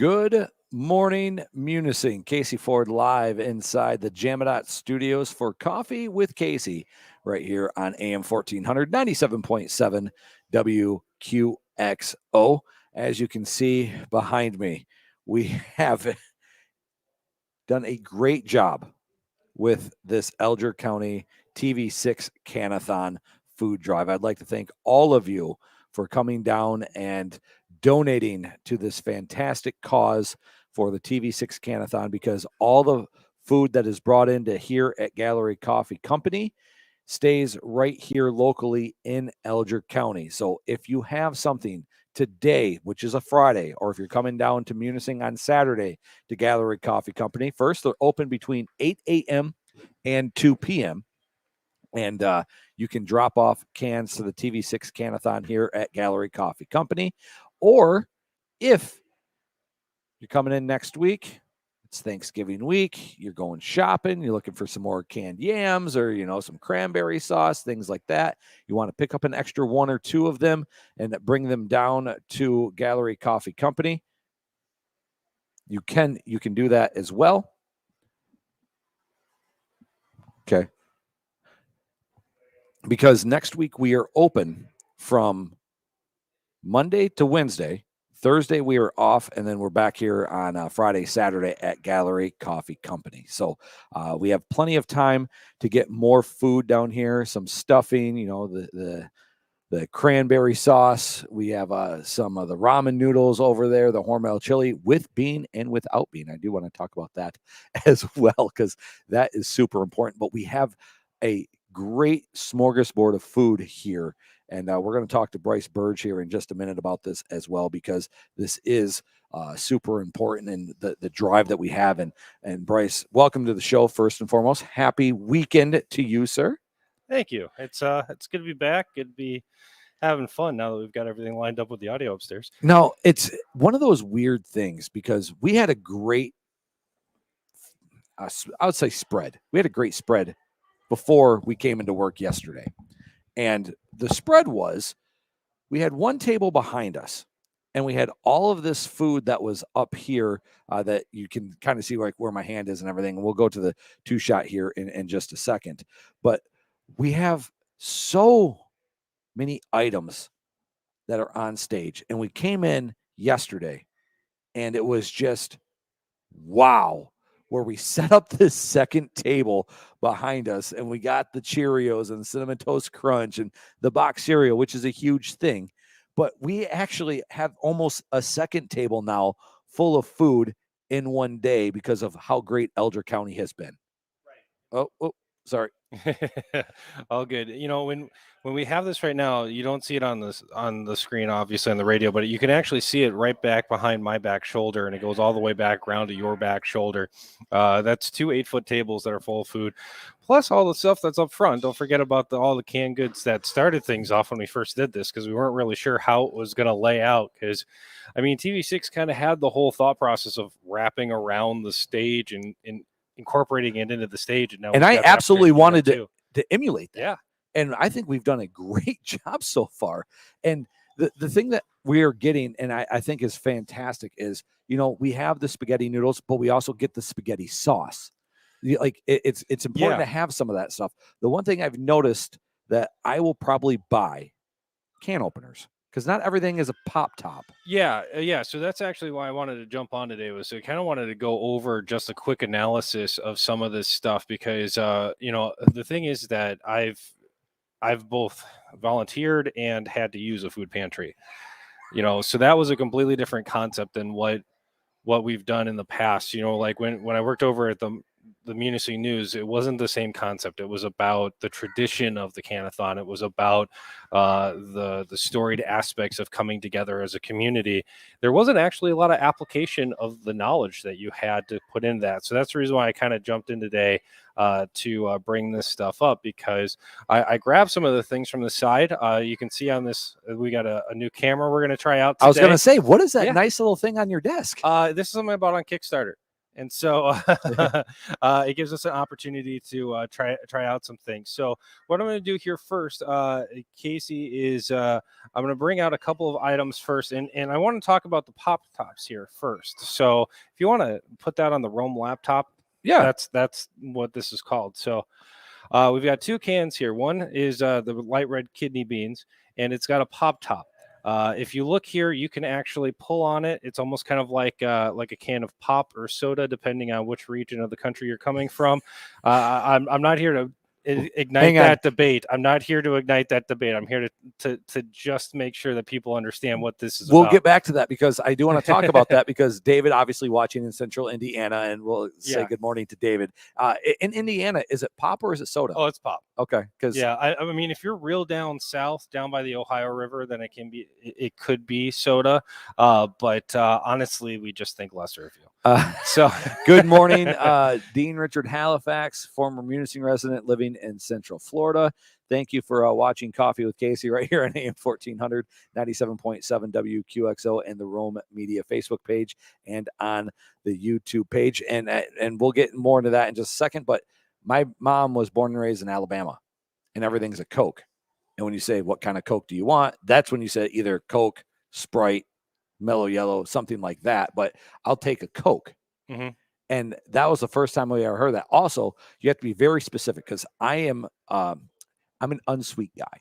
Good morning, Munising. Casey Ford live inside the Jamadot Studios for Coffee with Casey right here on AM 1400, 97.7 WQXO. As you can see behind me, we have done a great job with this Alger County TV6 Canathon food drive. I'd like to thank all of you for coming down and donating to this fantastic cause for the TV6 Canathon, because all the food that is brought into here at Gallery Coffee Company stays right here locally in Alger County. So if you have something today, which is a Friday, or if you're coming down to Munising on Saturday to Gallery Coffee Company, first, they're open between 8 a.m. and 2 p.m. And you can drop off cans to the TV6 Canathon here at Gallery Coffee Company. Or if you're coming in next week, it's Thanksgiving week, you're going shopping, you're looking for some more canned yams or, some cranberry sauce, things like that. You want to pick up an extra one or two of them and bring them down to Gallery Coffee Company. You can do that as well. Okay. Because next week we are open from Monday to Wednesday. Thursday we are off, and then we're back here on Friday, Saturday at Gallery Coffee Company. So we have plenty of time to get more food down here, some stuffing, the cranberry sauce. We have some of the ramen noodles over there, the Hormel chili with bean and without bean. I do want to talk about that as well, because that is super important. But we have a great smorgasbord of food here. And we're going to talk to Bryce Burge here in just a minute about this as well, because this is super important in the drive that we have. And Bryce, welcome to the show. First and foremost, happy weekend to you, sir. Thank you. It's good to be back. Good to be having fun now that we've got everything lined up with the audio upstairs. Now, it's one of those weird things, because we had a great, I would say, spread. We had a great spread before we came into work yesterday. And the spread was, we had one table behind us, and we had all of this food that was up here that you can kind of see like where my hand is and everything. And we'll go to the two shot here in just a second. But we have so many items that are on stage. And we came in yesterday, and it was just, wow, where we set up this second table behind us, and we got the Cheerios and the Cinnamon Toast Crunch and the box cereal, which is a huge thing. But we actually have almost a second table now full of food in one day because of how great Alger County has been. Right. Oh, sorry. All good. When we have this right now, you don't see it on the screen, obviously on the radio, but you can actually see it right back behind my back shoulder, and it goes all the way back around to your back shoulder. That's 2 8-foot tables that are full of food, plus all the stuff that's up front. Don't forget about all the canned goods that started things off when we first did this, because we weren't really sure how it was going to lay out. Because, TV6 kind of had the whole thought process of wrapping around the stage and incorporating it into the stage. And I absolutely wanted to emulate that. Yeah. And I think we've done a great job so far. And the thing that we are getting, and I think is fantastic, is, we have the spaghetti noodles, but we also get the spaghetti sauce. It's important to have some of that stuff. The one thing I've noticed that I will probably buy can openers, because not everything is a pop top. Yeah. So that's actually why I wanted to jump on today, was I kind of wanted to go over just a quick analysis of some of this stuff, because, the thing is that I've both volunteered and had to use a food pantry, so that was a completely different concept than what we've done in the past. Like when I worked over at the Munising News, it wasn't the same concept. It was about the tradition of the Canathon. It was about the storied aspects of coming together as a community. There wasn't actually a lot of application of the knowledge that you had to put in that. So that's the reason why I kind of jumped in today to bring this stuff up, because I grabbed some of the things from the side. You can see on this, we got a new camera we're going to try out today. I was going to say, what is that nice little thing on your desk? This is something I bought on Kickstarter. And so it gives us an opportunity to try out some things. So what I'm going to do here first, Casey, is I'm going to bring out a couple of items first, and I want to talk about the pop tops here first. So if you want to put that on the Roam laptop, Yeah. that's what this is called. So we've got two cans here. One is the light red kidney beans, and it's got a pop top. If you look here, you can actually pull on it. It's almost kind of like a can of pop or soda, depending on which region of the country you're coming from. I'm not here to ignite that debate. I'm not here to ignite that debate. I'm here to just make sure that people understand what this is We'll about. get back to that because I do want to talk about that because David obviously watching in central Indiana, and we'll say good morning to David. In Indiana, is it pop or is it soda? Oh, it's pop. Okay. Yeah, I mean, if you're real down south, down by the Ohio River, then it could be soda. But honestly, we just think lesser of you. So good morning, Dean Richard Halifax, former Munising resident living in Central Florida. Thank you for watching Coffee with Casey right here on AM 1400, 97.7 WQXO and the Roam Media Facebook page and on the YouTube page. And we'll get more into that in just a second. But my mom was born and raised in Alabama, and everything's a Coke. And when you say, what kind of Coke do you want? That's when you say either Coke, Sprite, Mellow Yellow, something like that. But I'll take a Coke. Mm-hmm. And that was the first time we ever heard that. Also, you have to be very specific because I'm an unsweet guy.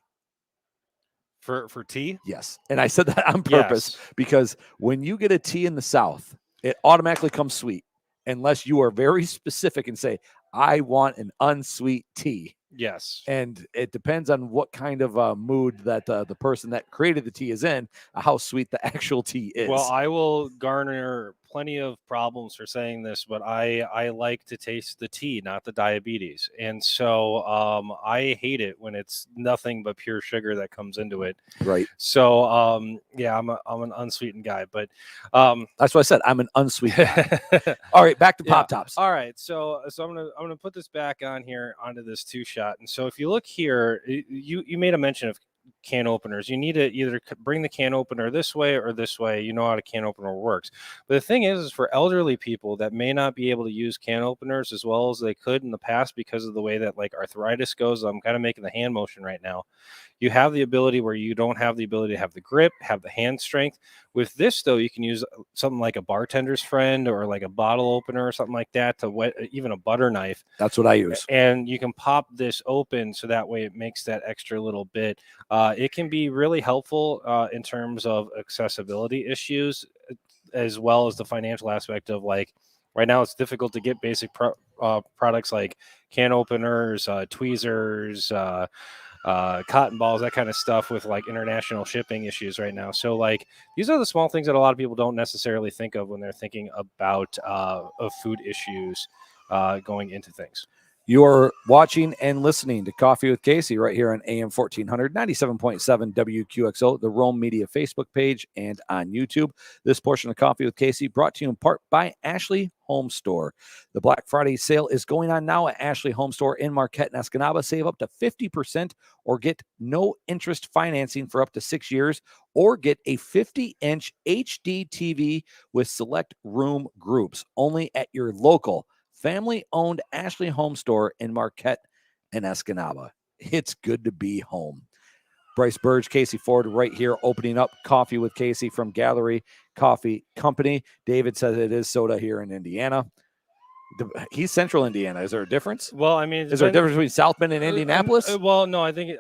For tea? Yes. And I said that on purpose because when you get a tea in the South, it automatically comes sweet unless you are very specific and say, I want an unsweet tea. Yes. And it depends on what kind of mood that the person that created the tea is in, how sweet the actual tea is. Well, I will garner plenty of problems for saying this, but I like to taste the tea, not the diabetes. And so I hate it when it's nothing but pure sugar that comes into it. Right. So I'm an unsweetened guy, but that's what I said. I'm an unsweet guy. All right, back to pop tops. All right, so I'm gonna put this back on here onto this 2-shot. And so if you look here, you made a mention of can openers. You need to either bring the can opener this way or this way. You know how a can opener works. But the thing is for elderly people that may not be able to use can openers as well as they could in the past because of the way that like arthritis goes. I'm kind of making the hand motion right now. You have the ability where you don't have the ability to have the grip, have the hand strength. With this, though, you can use something like a bartender's friend or like a bottle opener or something like that to wet, even a butter knife. That's what I use. And you can pop this open so that way it makes that extra little bit. It can be really helpful in terms of accessibility issues, as well as the financial aspect of like, right now it's difficult to get basic products like can openers, tweezers, cotton balls, that kind of stuff with like international shipping issues right now. So like these are the small things that a lot of people don't necessarily think of when they're thinking about of food issues going into things. You are watching and listening to Coffee with Casey right here on AM 1400, 97.7 WQXO, the Roam Media Facebook page, and on YouTube. This portion of Coffee with Casey brought to you in part by Ashley Home Store. The Black Friday sale is going on now at Ashley Home Store in Marquette and Escanaba. Save up to 50% or get no interest financing for up to 6 years, or get a 50-inch HD TV with select room groups only at your local family-owned Ashley Home Store in Marquette and Escanaba. It's good to be home. Bryce Burge, Casey Ford, right here opening up Coffee with Casey from Gallery Coffee Company. David says it is soda here in Indiana. He's Central Indiana. Is there a difference? Well, I mean, is there a difference between South Bend and Indianapolis? Well, no, I think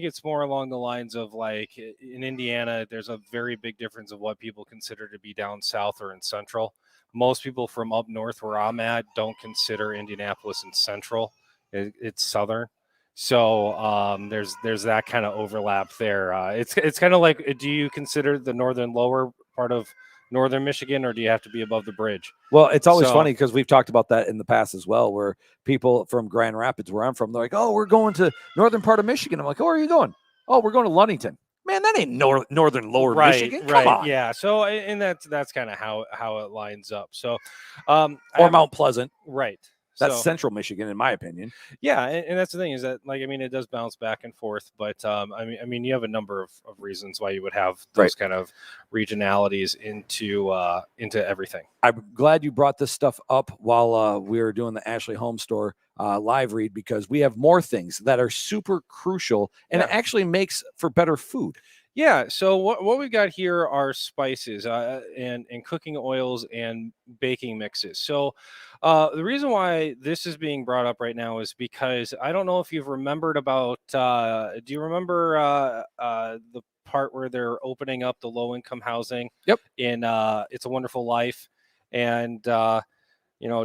it's more along the lines of like in Indiana, there's a very big difference of what people consider to be down south or in central. Most people from up north where I'm at don't consider Indianapolis in central. It's southern. So there's that kind of overlap there. It's kind of like, do you consider the northern lower part of northern Michigan, or do you have to be above the bridge? Well, it's always funny because we've talked about that in the past as well, where people from Grand Rapids, where I'm from, they're like, oh, we're going to northern part of Michigan. I'm like, oh, where are you going? Oh, we're going to Ludington. Man, that ain't northern lower Michigan. Come on. Yeah. So, and that's kind of how it lines up. So, or Mount Pleasant. Right. That's So Central Michigan, in my opinion. yeah, and that's the thing is that, like, I mean, it does bounce back and forth, but I mean, you have a number of reasons why you would have Right. those kind of regionalities into everything. I'm glad you brought this stuff up while we were doing the Ashley Home Store live read, because we have more things that are super crucial, and it Yeah. actually makes for better food. Yeah, so what we've got here are spices and cooking oils and baking mixes. So the reason why this is being brought up right now is because I don't know if you've remembered about. Do you remember the part where they're opening up the low income housing? Yep. In It's a Wonderful Life, and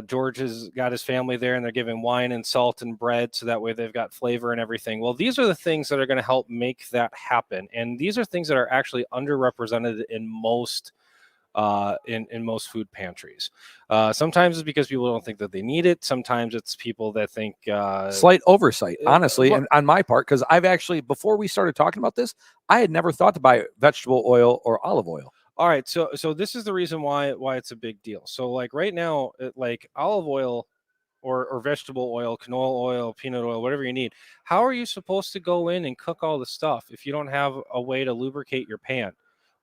George has got his family there and they're giving wine and salt and bread so that way they've got flavor and everything. Well, these are the things that are going to help make that happen. And these are things that are actually underrepresented in most in most food pantries. Sometimes it's because people don't think that they need it. Sometimes it's people that think Slight oversight, honestly, but- and on my part, because I've actually, before we started talking about this, I had never thought to buy vegetable oil or olive oil. all right, so this is the reason why it's a big deal. So like right now, like olive oil or vegetable oil, canola oil, peanut oil, whatever you need. How are you supposed to go in and cook all the stuff if you don't have a way to lubricate your pan?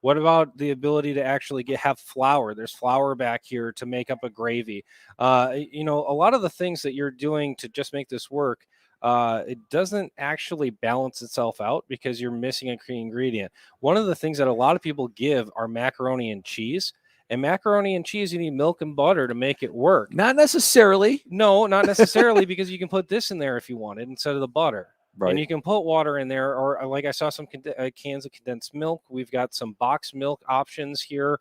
What about the ability to actually have flour? There's flour back here to make up a gravy. A lot of the things that you're doing to just make this work, it doesn't actually balance itself out because you're missing a key ingredient. One of the things that a lot of people give are macaroni and cheese. And macaroni and cheese, you need milk and butter to make it work. Not necessarily. No, not necessarily, because you can put this in there if you wanted instead of the butter. Right. And you can put water in there, or like I saw some cans of condensed milk. We've got some box milk options here.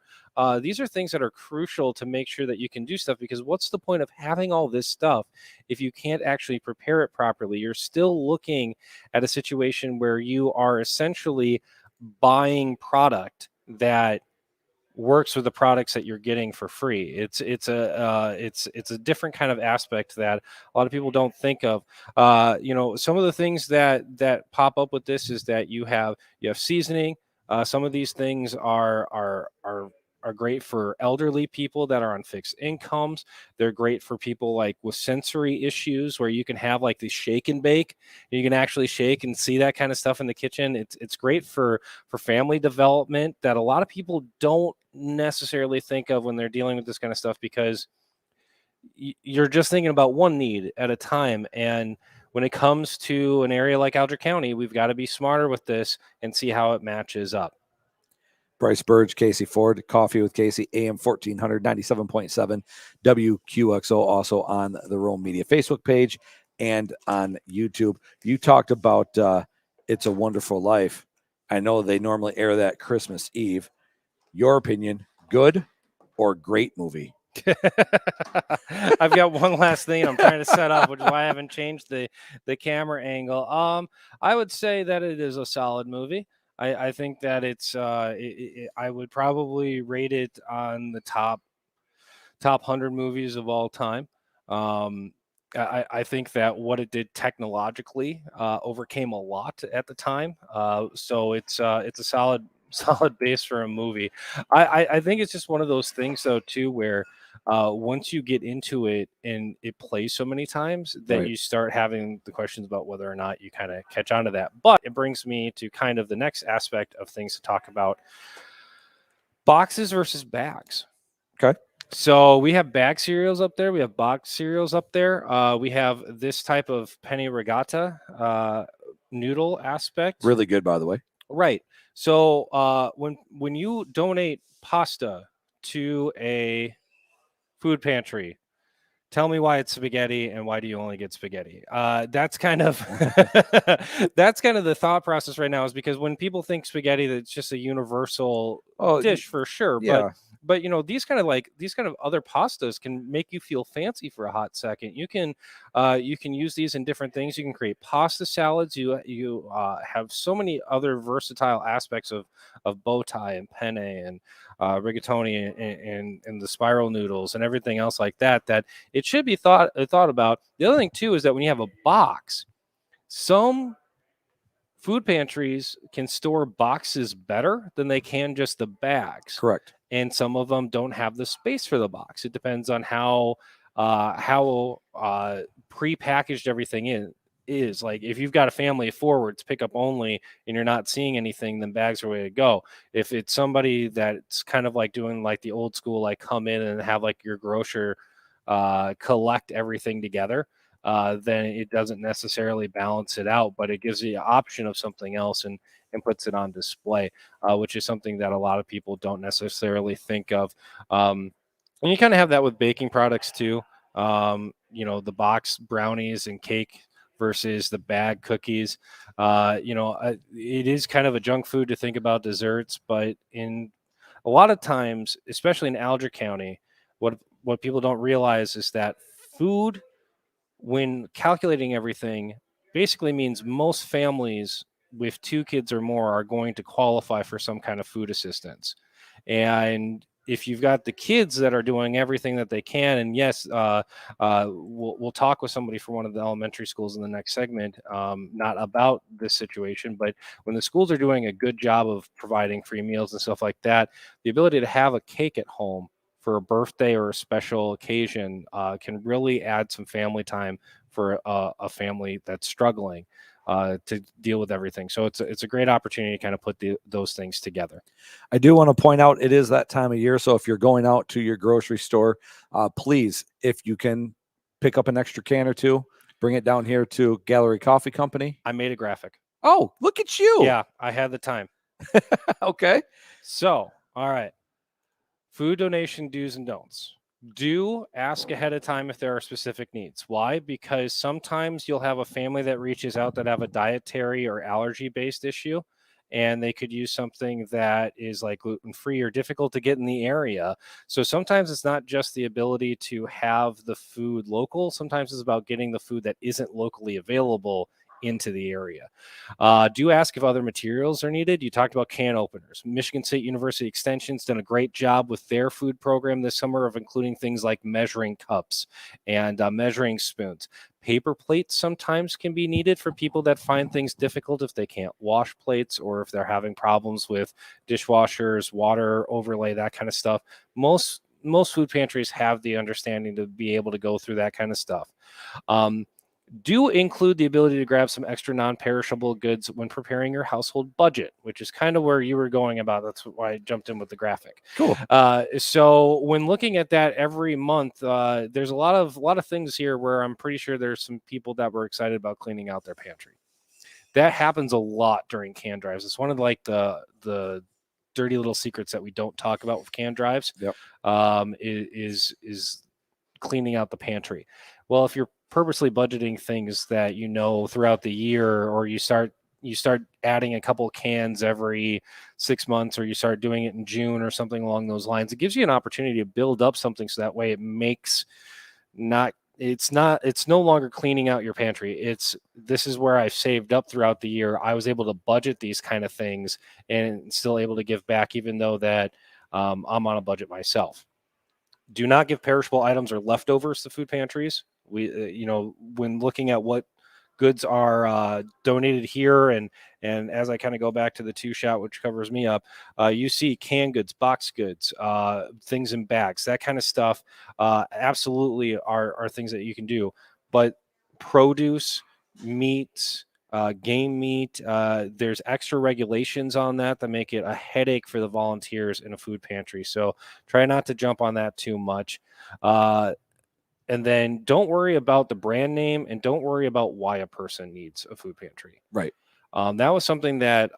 These are things that are crucial to make sure that you can do stuff, because what's the point of having all this stuff if you can't actually prepare it properly? You're still looking at a situation where you are essentially buying product that works with the products that you're getting for free. It's a different kind of aspect that a lot of people don't think of. Some of the things that pop up with this is that you have seasoning. Some of these things are great for elderly people that are on fixed incomes. They're great for people like with sensory issues, where you can have like the shake and bake. You can actually shake and see that kind of stuff in the kitchen. It's great for family development that a lot of people don't necessarily think of when they're dealing with this kind of stuff, because you're just thinking about one need at a time. And when it comes to an area like Alger County, we've got to be smarter with this and see how it matches up. Bryce Burge, Casey Ford, Coffee with Casey, AM 1400, 97.7, WQXO, also on the Rome Media Facebook page and on YouTube. You talked about It's a Wonderful Life. I know they normally air that Christmas Eve. Your opinion, good or great movie? I've got one last thing I'm trying to set up, which is why I haven't changed the camera angle. I would say that it is a solid movie. I think that it's I would probably rate it on the top 100 movies of all time. I think that what it did technologically overcame a lot at the time. So it's a solid base for a movie. I think it's just one of those things though too, where once you get into it and it plays so many times that Right. you start having the questions about whether or not you kind of catch on to that. But it brings me to kind of the next aspect of things to talk about: boxes versus bags. Okay. So we have bag cereals up there. We have box cereals up there. We have this type of penny regatta noodle aspect. Really good, by the way. Right. So when you donate pasta to a food pantry, tell me why it's spaghetti and why do you only get spaghetti? That's kind of that's kind of the thought process right now, is because when people think spaghetti, that's just a universal dish for sure. Yeah. But these kind of other pastas can make you feel fancy for a hot second. You can use these in different things. You can create pasta salads. You have so many other versatile aspects of bow tie and penne and rigatoni and the spiral noodles and everything else like that. That it should be thought about. The other thing too is that when you have a box, some food pantries can store boxes better than they can just the bags. Correct. And some of them don't have the space for the box. It depends on how how pre-packaged everything is. Like if you've got a family of four where it's pickup only and you're not seeing anything, then bags are the way to go. If it's somebody that's kind of like doing like the old school, like come in and have like your grocer collect everything together, then it doesn't necessarily balance it out, but it gives you the option of something else and puts it on display, which is something that a lot of people don't necessarily think of. And you kind of have that with baking products too. The box brownies and cake versus the bag cookies. It is kind of a junk food to think about desserts, but in a lot of times, especially in Alger County, what people don't realize is that food, when calculating everything, basically means most families with two kids or more are going to qualify for some kind of food assistance. And if you've got the kids that are doing everything that they can, and yes, we'll talk with somebody from one of the elementary schools in the next segment, not about this situation, but when the schools are doing a good job of providing free meals and stuff like that, the ability to have a cake at home for a birthday or a special occasion can really add some family time for a family that's struggling to deal with everything. So it's a great opportunity to kind of put those things together. I do want to point out it is that time of year. So if you're going out to your grocery store, please, if you can pick up an extra can or two, bring it down here to Gallery Coffee Company. I made a graphic. Oh, look at you. Yeah, I had the time. Okay. So, all right. Food donation do's and don'ts. Do ask ahead of time if there are specific needs. Why? Because sometimes you'll have a family that reaches out that have a dietary or allergy based issue, and they could use something that is like gluten free or difficult to get in the area. So sometimes it's not just the ability to have the food local, sometimes it's about getting the food that isn't locally available into the area. Do ask if other materials are needed. You talked about can openers. Michigan State University Extension's done a great job with their food program this summer of including things like measuring cups and measuring spoons. Paper plates sometimes can be needed for people that find things difficult if they can't wash plates or if they're having problems with dishwashers, water overlay, that kind of stuff. Most food pantries have the understanding to be able to go through that kind of stuff. Do include the ability to grab some extra non-perishable goods when preparing your household budget, which is kind of where you were going about. That's why I jumped in with the graphic. Cool. So when looking at that every month, there's a lot of things here where I'm pretty sure there's some people that were excited about cleaning out their pantry. That happens a lot during can drives. It's one of like the dirty little secrets that we don't talk about with can drives. Yep. Is cleaning out the pantry. Well, if you're purposely budgeting things that throughout the year, or you start adding a couple cans every 6 months, or you start doing it in June or something along those lines, it gives you an opportunity to build up something so that way it's no longer cleaning out your pantry. This is where I've saved up throughout the year. I was able to budget these kind of things and still able to give back, even though that I'm on a budget myself. Do not give perishable items or leftovers to food pantries. When looking at what goods are donated here, and as I kind of go back to the two shot, which covers me up, you see canned goods, box goods, things in bags, that kind of stuff. Absolutely are things that you can do, but produce, meats, game meat, there's extra regulations on that make it a headache for the volunteers in a food pantry. So try not to jump on that too much. And then don't worry about the brand name, and don't worry about why a person needs a food pantry. Right. That was something that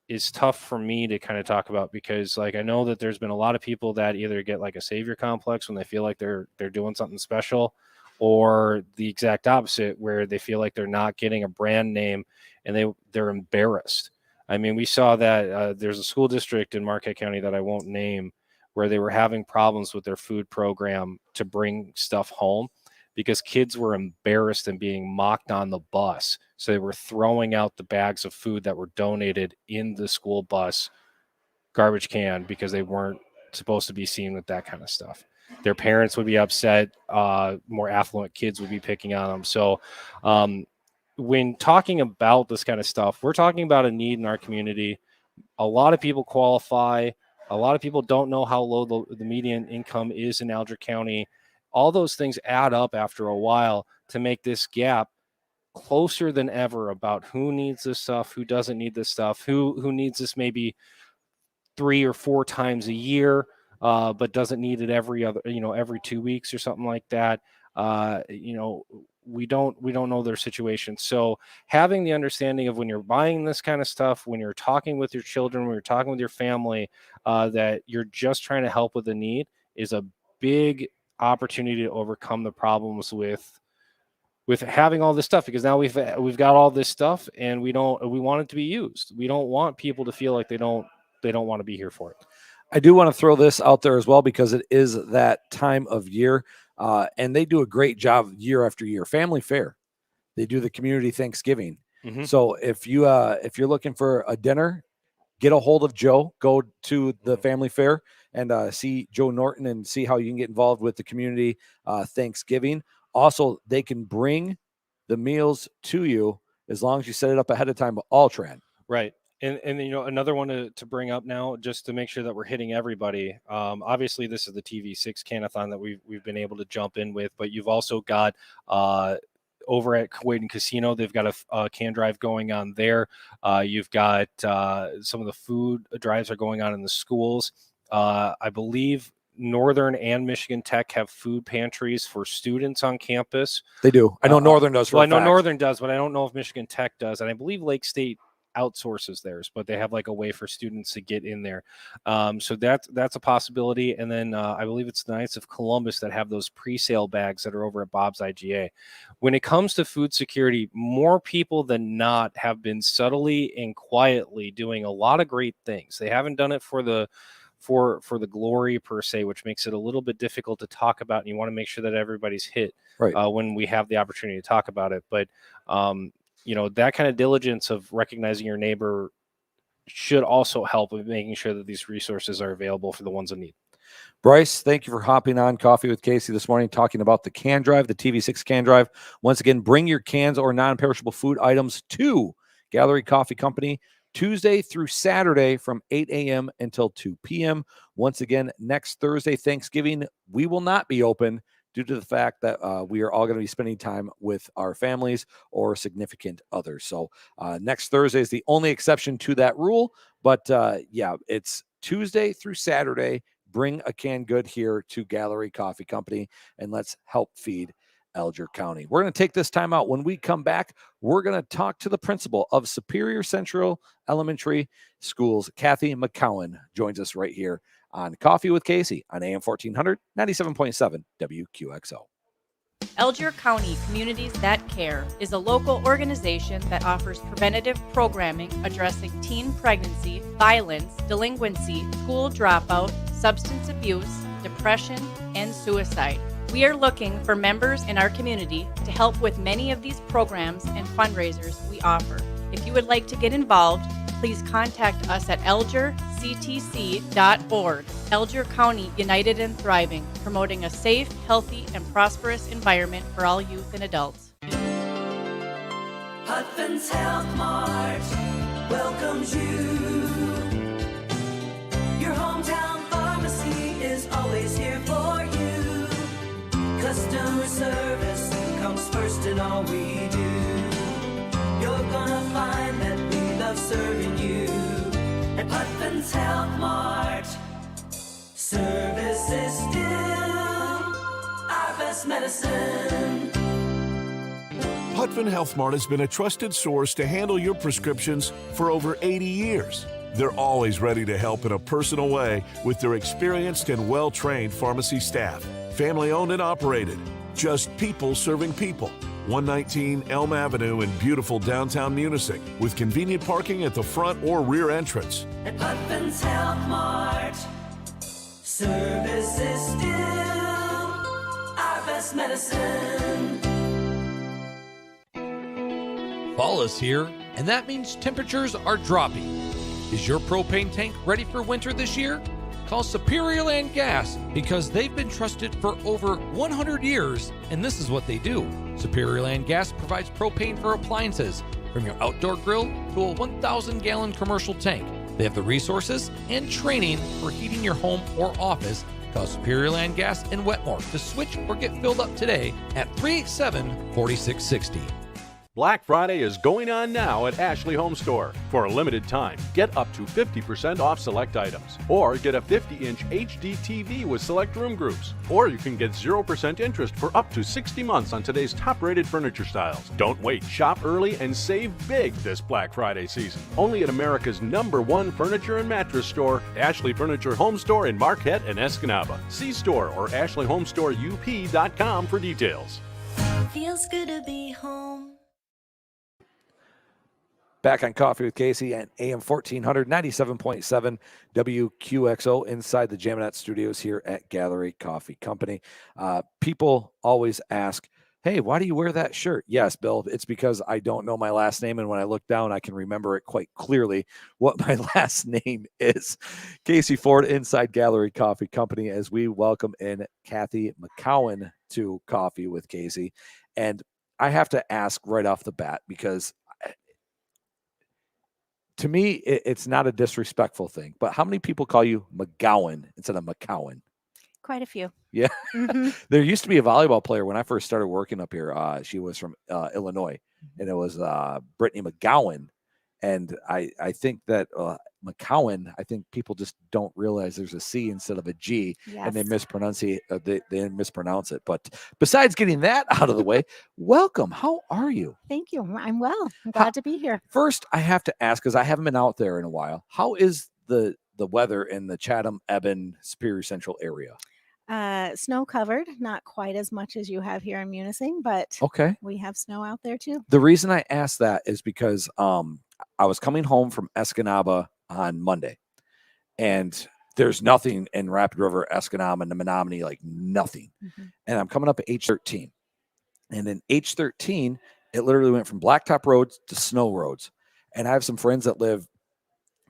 is tough for me to kind of talk about, because like I know that there's been a lot of people that either get like a savior complex when they feel like they're doing something special, or the exact opposite where they feel like they're not getting a brand name and they're embarrassed. I mean, we saw that there's a school district in Marquette County that I won't name, where they were having problems with their food program to bring stuff home because kids were embarrassed and being mocked on the bus. So they were throwing out the bags of food that were donated in the school bus garbage can because they weren't supposed to be seen with that kind of stuff. Their parents would be upset. More affluent kids would be picking on them. So when talking about this kind of stuff, we're talking about a need in our community. A lot of people qualify. A lot of people don't know how low the median income is in Alger County. all those things add up after a while to make this gap closer than ever about who needs this stuff, who doesn't need this stuff, who needs this maybe 3 or 4 times a year, but doesn't need it every 2 weeks or something like that. We don't know their situation. So having the understanding of when you're buying this kind of stuff, when you're talking with your children, when you're talking with your family, that you're just trying to help with the need is a big opportunity to overcome the problems with having all this stuff, because now we've got all this stuff and we want it to be used. We don't want people to feel like they don't want to be here for it. I do want to throw this out there as well, because it is that time of year, and they do a great job year after year. Family Fair, they do the community Thanksgiving. Mm-hmm. So if you're looking for a dinner, get a hold of Joe. Go to the Family Fair and see Joe Norton and see how you can get involved with the community Thanksgiving. Also, they can bring the meals to you as long as you set it up ahead of time. Altrad. Right. And another one to bring up now, just to make sure that we're hitting everybody. Obviously, this is the TV6 Canathon that we've been able to jump in with, but you've also got over at Kuwait Casino, they've got a can drive going on there. You've got some of the food drives are going on in the schools. I believe Northern and Michigan Tech have food pantries for students on campus. They do. I know Northern does. Well, I know Northern does, but I don't know if Michigan Tech does. And I believe Lake State outsources theirs, but they have like a way for students to get in there. So that's a possibility. And then I believe it's the Knights of Columbus that have those pre-sale bags that are over at Bob's IGA. When it comes to food security, more people than not have been subtly and quietly doing a lot of great things. They haven't done it for the glory per se, which makes it a little bit difficult to talk about. And you want to make sure that everybody's hit right when we have the opportunity to talk about it. But that kind of diligence of recognizing your neighbor should also help with making sure that these resources are available for the ones in need. Bryce, thank you for hopping on Coffee with Casey this morning, talking about the can drive, the TV6 can drive. Once again, bring your cans or non-perishable food items to Gallery Coffee Company Tuesday through Saturday from 8 a.m. until 2 p.m. Once again, next Thursday, Thanksgiving, we will not be open due to the fact that we are all going to be spending time with our families or significant others. So next Thursday is the only exception to that rule. But it's Tuesday through Saturday. Bring a canned good here to Gallery Coffee Company, and let's help feed Alger County. We're going to take this time out. When we come back, we're going to talk to the principal of Superior Central Elementary Schools. Kathy McGowan joins us right here on Coffee with Casey on AM 1400, 97.7 WQXO. Alger County Communities That Care is a local organization that offers preventative programming addressing teen pregnancy, violence, delinquency, school dropout, substance abuse, depression, and suicide. We are looking for members in our community to help with many of these programs and fundraisers we offer. If you would like to get involved, please contact us at algerctc.org. Alger County United and Thriving, promoting a safe, healthy, and prosperous environment for all youth and adults. Hutphin's Health Mart welcomes you. Your hometown pharmacy is always here for you. Customer service comes first in all we do. You're gonna find that we love serving you at Hutphin's Health Mart. Service is still our best medicine. Hutphin Health Mart has been a trusted source to handle your prescriptions for over 80 years. They're always ready to help in a personal way with their experienced and well-trained pharmacy staff. Family-owned and operated. Just people serving people. 119 Elm Avenue in beautiful downtown Munising, with convenient parking at the front or rear entrance. At Hutphin's Health Mart, service is still our best medicine. Fall is here, and that means temperatures are dropping. Is your propane tank ready for winter this year? Call Superior Land Gas, because they've been trusted for over 100 years, and this is what they do. Superior Land Gas provides propane for appliances, from your outdoor grill to a 1,000-gallon commercial tank. They have the resources and training for heating your home or office, Call Superior Land Gas in Wetmore to switch or get filled up today at 387-4660. Black Friday is going on now at Ashley Home Store. For a limited time, get up to 50% off select items. Or get a 50-inch HD TV with select room groups. Or you can get 0% interest for up to 60 months on today's top-rated furniture styles. Don't wait. Shop early and save big this Black Friday season. Only at America's #1 furniture and mattress store, Ashley Furniture Home Store in Marquette and Escanaba. See store or ashleyhomestoreup.com for details. Feels good to be home. Back on Coffee with Casey and AM 1400, 97.7 WQXO inside the Jaminette studios here at Gallery Coffee Company. People always ask, hey, why do you wear that shirt? Yes, Bill, it's because I don't know my last name. And when I look down, I can remember it quite clearly what my last name is. Casey Ford inside Gallery Coffee Company as we welcome in Kathy McGowan to Coffee with Casey. And I have to ask right off the bat because to me, it's not a disrespectful thing, but how many people call you McGowan instead of McGowan? Quite a few. Yeah. Mm-hmm. There used to be a volleyball player when I first started working up here. She was from Illinois, and it was Brittany McGowan. And I think that McGowan, I think people just don't realize there's a C instead of a G, and they mispronounce it. They mispronounce it. But besides getting that out of the way, welcome. How are you? Thank you. I'm well. I'm glad to be here. First, I have to ask, because I haven't been out there in a while, how is the weather in the Chatham, Eben, Superior Central area? Snow covered, not quite as much as you have here in Munising, but Okay. we have snow out there too. The reason I asked that is because I was coming home from Escanaba on Monday, and there's nothing in Rapid River, Escanaba, and the Menominee, like nothing. Mm-hmm. And I'm coming up at H13. And in H13, it literally went from blacktop roads to snow roads. And I have some friends that live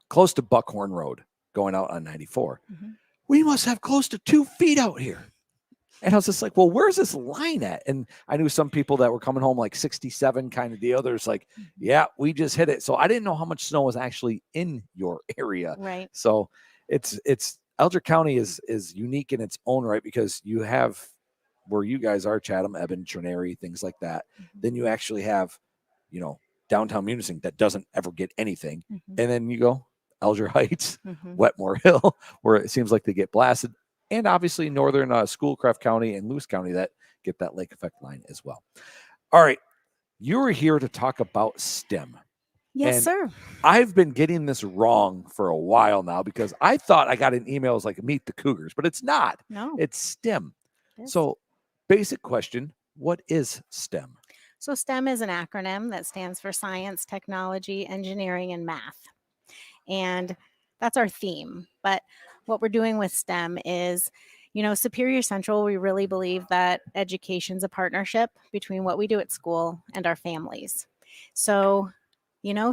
close to Buckhorn Road going out on 94. Mm-hmm. We must have close to 2 feet out here. And I was just like, well, where's this line at? And I knew some people that were coming home like 67 kind of deal. There's like, yeah, we just hit it. So I didn't know how much snow was actually in your area. Right. So it's Alger County is unique in its own right, because you have where you guys are, Chatham, Eben, Trinary, things like that. Mm-hmm. Then you actually have, downtown Munising that doesn't ever get anything. Mm-hmm. And then you go Alger Heights, Mm-hmm. Wetmore Hill, where it seems like they get blasted. And obviously northern Schoolcraft County and Lewis County that get that lake effect line as well. All right. You were here to talk about STEM. Yes, And sir. I've been getting this wrong for a while now because I thought I got an email as like Meet the Cougars, but it's not. No. It's STEM. it is. So basic question, what is STEM? So STEM is an acronym that stands for science, technology, engineering, and math. And that's our theme. But what we're doing with STEM is, Superior Central, we really believe that education's a partnership between what we do at school and our families. So,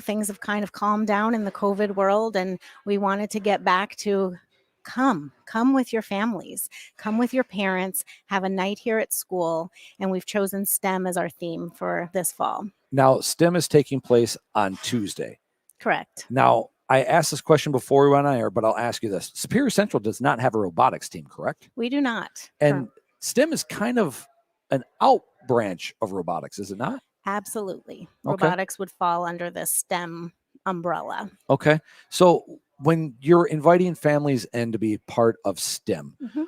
things have kind of calmed down in the COVID world, and we wanted to get back to come with your families, come with your parents, have a night here at school. And we've chosen STEM as our theme for this fall. Now, STEM is taking place on Tuesday. Correct. Now, I asked this question before we went on air, but I'll ask you this. Superior Central does not have a robotics team, correct? We do not. And STEM is kind of an out branch of robotics, is it not? Absolutely. Okay. Robotics would fall under the STEM umbrella. Okay. So when you're inviting families in to be part of STEM, Mhm.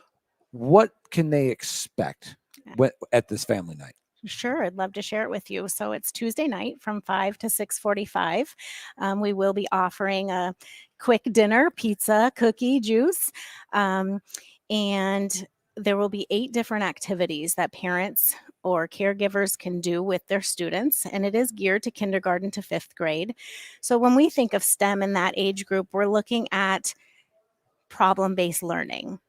what can they expect at this family night? Sure, I'd love to share it with you. So it's Tuesday night from 5 to 6:45. We will be offering a quick dinner, pizza, cookie, juice, and there will be 8 different activities that parents or caregivers can do with their students, and it is geared to kindergarten to 5th grade. So when we think of STEM in that age group, we're looking at problem-based learning,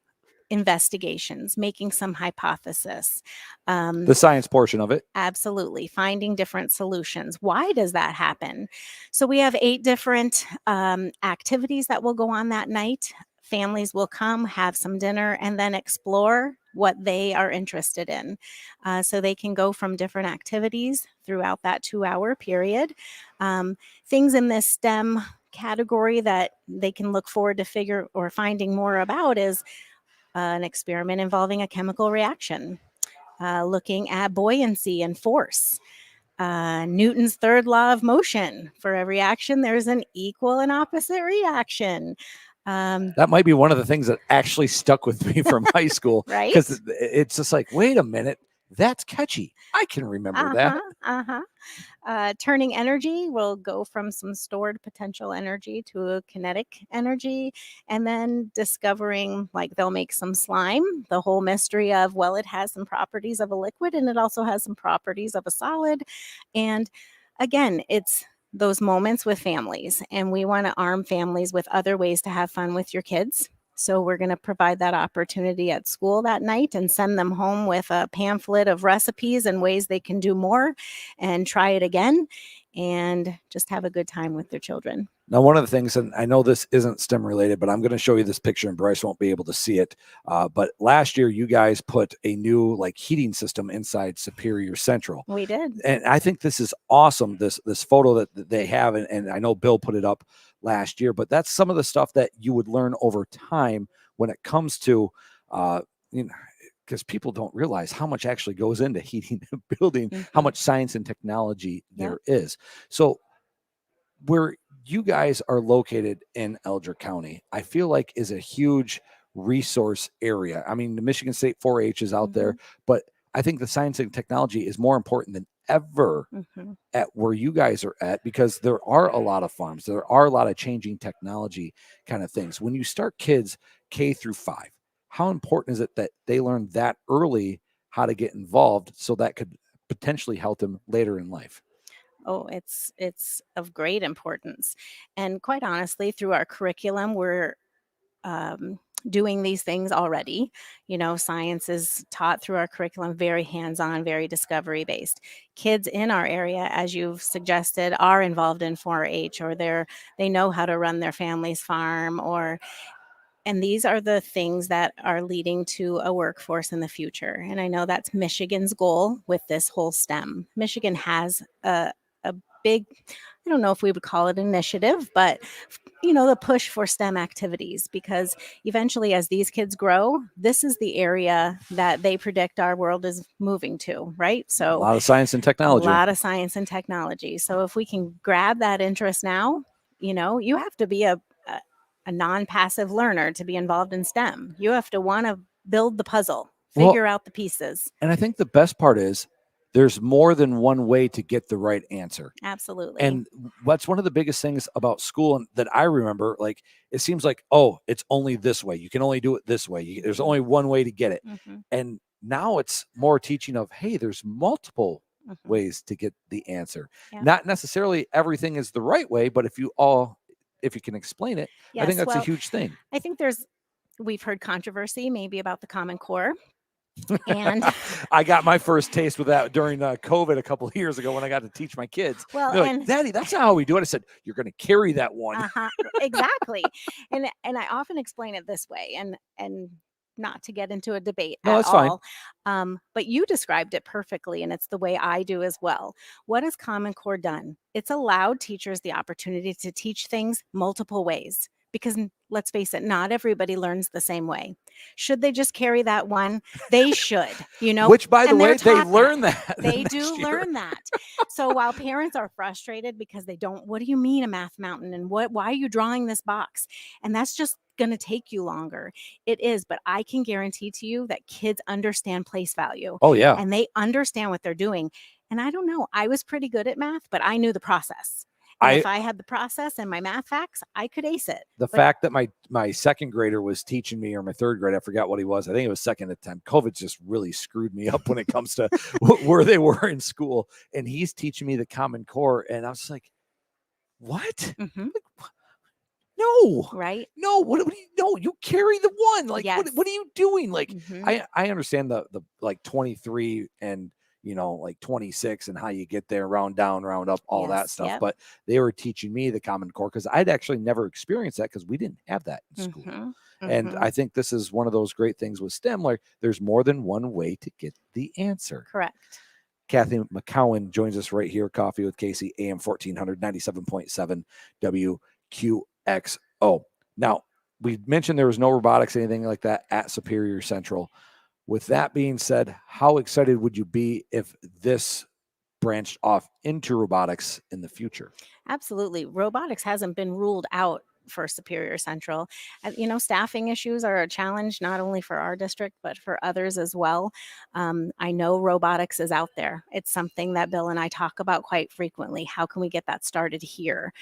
investigations, making some hypothesis. The science portion of it. Absolutely. Finding different solutions. Why does that happen? So we have 8 different activities that will go on that night. Families will come, have some dinner, and then explore what they are interested in. So they can go from different activities throughout that 2-hour period. Things in this STEM category that they can look forward to finding more about is an experiment involving a chemical reaction, looking at buoyancy and force. Newton's third law of motion. For every action, there's an equal and opposite reaction. That might be one of the things that actually stuck with me from high school, Right? Because it's just like, wait a minute, that's catchy. I can remember that. Turning energy will go from some stored potential energy to a kinetic energy, and then discovering, like, they'll make some slime. The whole mystery of, well, it has some properties of a liquid and it also has some properties of a solid. And again, it's those moments with families, and we want to arm families with other ways to have fun with your kids. So we're going to provide that opportunity at school that night and send them home with a pamphlet of recipes and ways they can do more and try it again and just have a good time with their children. Now, one of the things, and I know this isn't STEM related, but I'm going to show you this picture, and Bryce won't be able to see it. But last year, you guys put a new heating system inside Superior Central. We did. And I think this is awesome. This photo that they have, and I know Bill put it up last year, but that's some of the stuff that you would learn over time when it comes to, because people don't realize how much actually goes into heating a building, how much science and technology there is. So where you guys are located in Alger County, I feel like is a huge resource area. I mean, the Michigan State 4-H is out there, but I think the science and technology is more important than ever at where you guys are at, because there are a lot of farms. There are a lot of changing technology kind of things. When you start kids K through 5, how important is it that they learn that early how to get involved so that could potentially help them later in life? Oh, it's of great importance. And quite honestly, through our curriculum, we're doing these things already. Science is taught through our curriculum, very hands-on, very discovery-based. Kids in our area, as you've suggested, are involved in 4-H, or they know how to run their family's farm, and these are the things that are leading to a workforce in the future. And I know that's Michigan's goal with this whole STEM. Michigan has a big, I don't know if we would call it initiative, but the push for STEM activities, because eventually as these kids grow, this is the area that they predict our world is moving to, right? So a lot of science and technology. So if we can grab that interest now, you have to be a non-passive learner to be involved in STEM. You have to want to build the puzzle, figure out the pieces. And I think the best part is there's more than one way to get the right answer. Absolutely. And that's one of the biggest things about school, and that I remember, it seems like, oh, it's only this way. You can only do it this way. There's only one way to get it. And now it's more teaching of, hey, there's multiple ways to get the answer. Not necessarily everything is the right way, but if you can explain it, I think that's a huge thing. I think we've heard controversy maybe about the Common Core. And I got my first taste with that during COVID a couple of years ago when I got to teach my kids. Well, they're like, Daddy, that's not how we do it. I said, you're going to carry that one. Exactly. And I often explain it this way, and not to get into a debate No, at that's all. fine. But you described it perfectly, and it's the way I do as well. What has Common Core done? It's allowed teachers the opportunity to teach things multiple ways, because let's face it, not everybody learns the same way. Should they just carry that one? They should, Which, by the way, they learn that. They do learn that. So while parents are frustrated because they don't, what do you mean a math mountain? And why are you drawing this box? And that's just going to take you longer. It is, but I can guarantee to you that kids understand place value. Oh, yeah. And they understand what they're doing. And I don't know, I was pretty good at math, but I knew the process. And if I had the process and my math facts, I could ace it. The fact that my second grader was teaching me, or my third grade, I forgot what he was. I think it was second at the time. COVID just really screwed me up when it comes to where they were in school. And he's teaching me the Common Core. And I was like, what? No. Right. No. What do you know? You carry the one. Yes. What are you doing? I understand the 23 and 26 and how you get there, round down, round up, all that stuff. Yep. But they were teaching me the Common Core because I'd actually never experienced that because we didn't have that in school. And I think this is one of those great things with STEM, there's more than one way to get the answer. Correct. Kathy McGowan joins us right here. Coffee with Casey, AM 1400, 97.7 WQXO. Now, we mentioned there was no robotics, anything like that at Superior Central. With that being said, how excited would you be if this branched off into robotics in the future? Absolutely. Robotics hasn't been ruled out for Superior Central. Staffing issues are a challenge not only for our district, but for others as well. I know robotics is out there. It's something that Bill and I talk about quite frequently. How can we get that started here?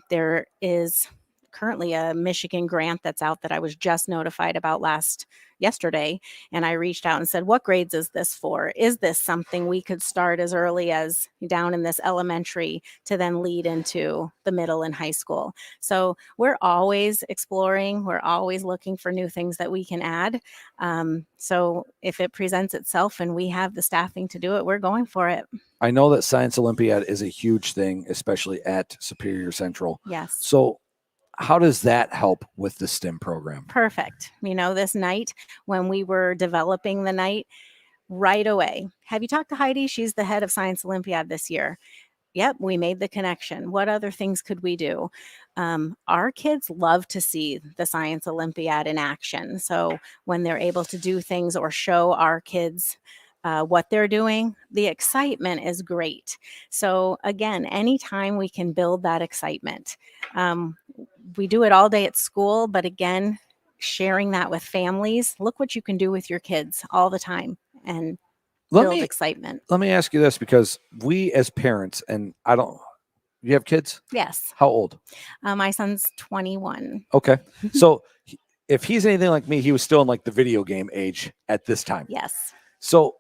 There is currently a Michigan grant that's out that I was just notified about yesterday. And I reached out and said, what grades is this for? Is this something we could start as early as down in this elementary to then lead into the middle and high school? So we're always exploring. We're always looking for new things that we can add. So if it presents itself and we have the staffing to do it, we're going for it. I know that Science Olympiad is a huge thing, especially at Superior Central. Yes. So how does that help with the STEM program? Perfect. This night when we were developing the night, right away. Have you talked to Heidi? She's the head of Science Olympiad this year. Yep, we made the connection. What other things could we do? Our kids love to see the Science Olympiad in action. So when they're able to do things or show our kids what they're doing, the excitement is great. So again, anytime we can build that excitement, we do it all day at school, but again, sharing that with families, look what you can do with your kids all the time and build excitement. Let me ask you this, because we as parents, and you have kids? Yes. How old? My son's 21. Okay. So if he's anything like me, he was still in like the video game age at this time. Yes. So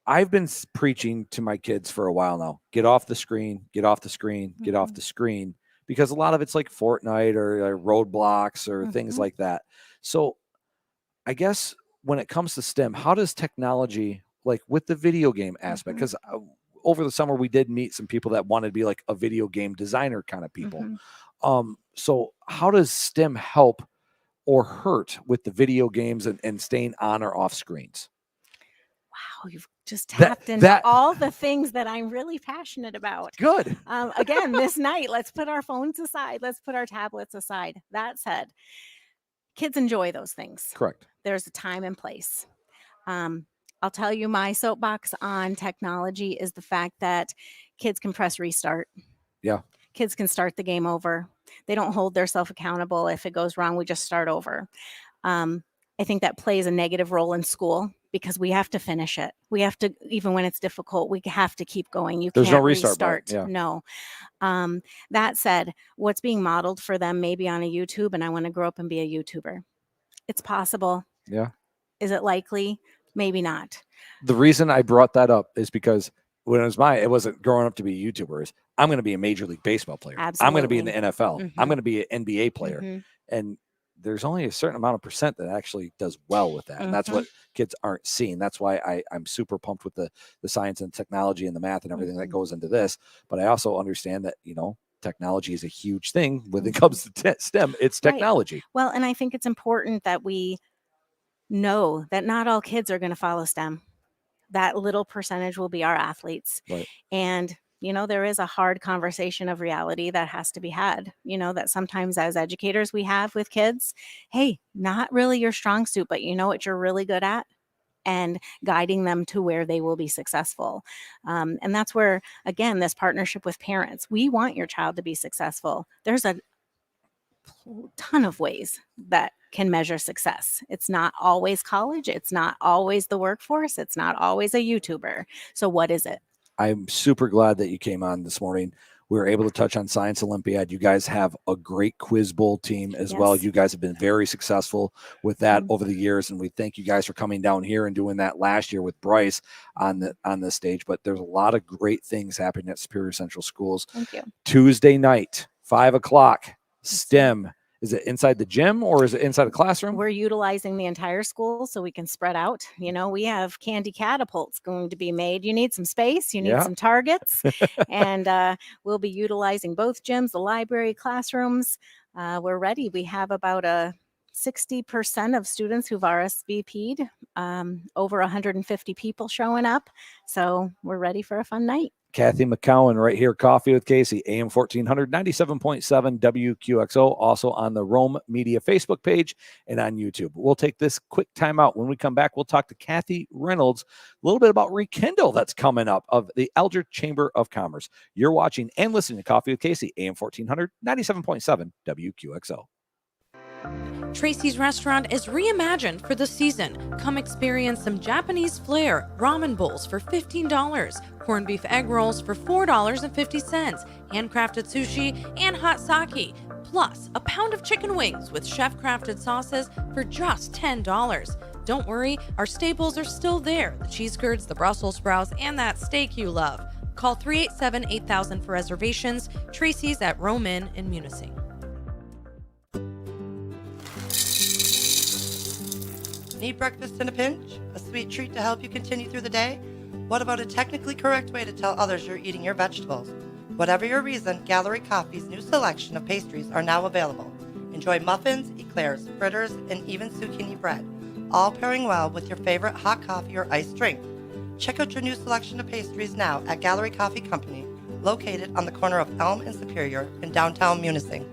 I've been preaching to my kids for a while now. Get off the screen, get off the screen, get off the screen, because a lot of it's like Fortnite or Roadblocks or things like that. So I guess when it comes to STEM, how does technology, like with the video game aspect, because over the summer we did meet some people that wanted to be like a video game designer kind of people. So how does STEM help or hurt with the video games and staying on or off screens? Wow, you've just tapped into all the things that I'm really passionate about. Good. Again, this night, let's put our phones aside. Let's put our tablets aside. That said, kids enjoy those things. Correct. There's a time and place. I'll tell you, my soapbox on technology is the fact that kids can press restart. Yeah. Kids can start the game over. They don't hold themselves accountable. If it goes wrong, we just start over. I think that plays a negative role in school because we have to finish it. We have to, even when it's difficult, we have to keep going. There's can't no restart. Yeah. No. That said, what's being modeled for them maybe on a YouTube, and I want to grow up and be a YouTuber. It's possible. Yeah. Is it likely? Maybe not. The reason I brought that up is because when it wasn't growing up to be a YouTuber. I'm going to be a Major League Baseball player. Absolutely. I'm going to be in the NFL. I'm going to be an NBA player. And there's only a certain amount of percent that actually does well with that. And that's what kids aren't seeing. That's why I'm super pumped with the science and technology and the math and everything that goes into this. But I also understand that, technology is a huge thing when it comes to STEM. It's technology. Right. Well, and I think it's important that we know that not all kids are going to follow STEM. That little percentage will be our athletes. Right. And there is a hard conversation of reality that has to be had, that sometimes as educators we have with kids. Hey, not really your strong suit, but you know what you're really good at, and guiding them to where they will be successful. And that's where, again, this partnership with parents, we want your child to be successful. There's a ton of ways that can measure success. It's not always college. It's not always the workforce. It's not always a YouTuber. So what is it? I'm super glad that you came on this morning. We were able to touch on Science Olympiad. You guys have a great quiz bowl team as well. You guys have been very successful with that over the years. And we thank you guys for coming down here and doing that last year with Bryce on the stage. But there's a lot of great things happening at Superior Central Schools. Thank you. Tuesday night, 5:00, STEM. Is it inside the gym or is it inside a classroom? We're utilizing the entire school so we can spread out. We have candy catapults going to be made. You need some space. You need some targets. And we'll be utilizing both gyms, the library, classrooms. We're ready. We have about 60% of students who've RSVP'd, over 150 people showing up. So we're ready for a fun night. Kathy McGowan right here, Coffee with Casey, AM 1400, 97.7 WQXO, also on the Rome Media Facebook page and on YouTube. We'll take this quick time out. When we come back, we'll talk to Kathy Reynolds a little bit about Rekindle that's coming up of the Alger Chamber of Commerce. You're watching and listening to Coffee with Casey, AM 1400, 97.7 WQXO. Tracy's Restaurant is reimagined for the season. Come experience some Japanese flair, ramen bowls for $15, corned beef egg rolls for $4.50, handcrafted sushi, and hot sake. Plus, a pound of chicken wings with chef-crafted sauces for just $10. Don't worry, our staples are still there. The cheese curds, the Brussels sprouts, and that steak you love. Call 387-8000 for reservations. Tracy's at Rome Inn in Munising. Need breakfast in a pinch? A sweet treat to help you continue through the day? What about a technically correct way to tell others you're eating your vegetables? Whatever your reason, Gallery Coffee's new selection of pastries are now available. Enjoy muffins, eclairs, fritters, and even zucchini bread, all pairing well with your favorite hot coffee or iced drink. Check out your new selection of pastries now at Gallery Coffee Company, located on the corner of Elm and Superior in downtown Munising.